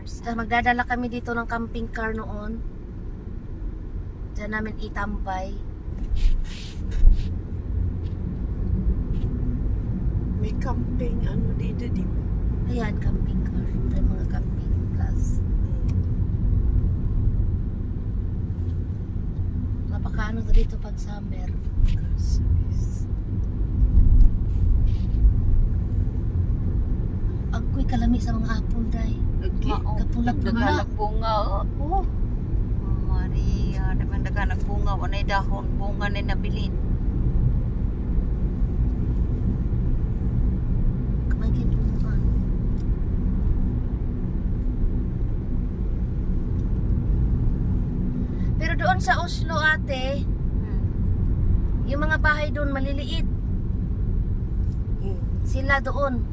Marsa. Tapos magdadala kami dito ng camping car noon. Diyan namin itambay. May camping, ano dito, di ba? Ayan, camping car. May mga camping plus. Napakaano to dito pag summer. Agoy kalami sa mga apple day. Kapula-pula. Bunga. Oh, Maria, naman daga nagbunga. Wanay dahon, bunga na nabilin. kamangkin punuan. Pero doon sa Oslo, ate, yung mga bahay doon maliliit. Sila doon.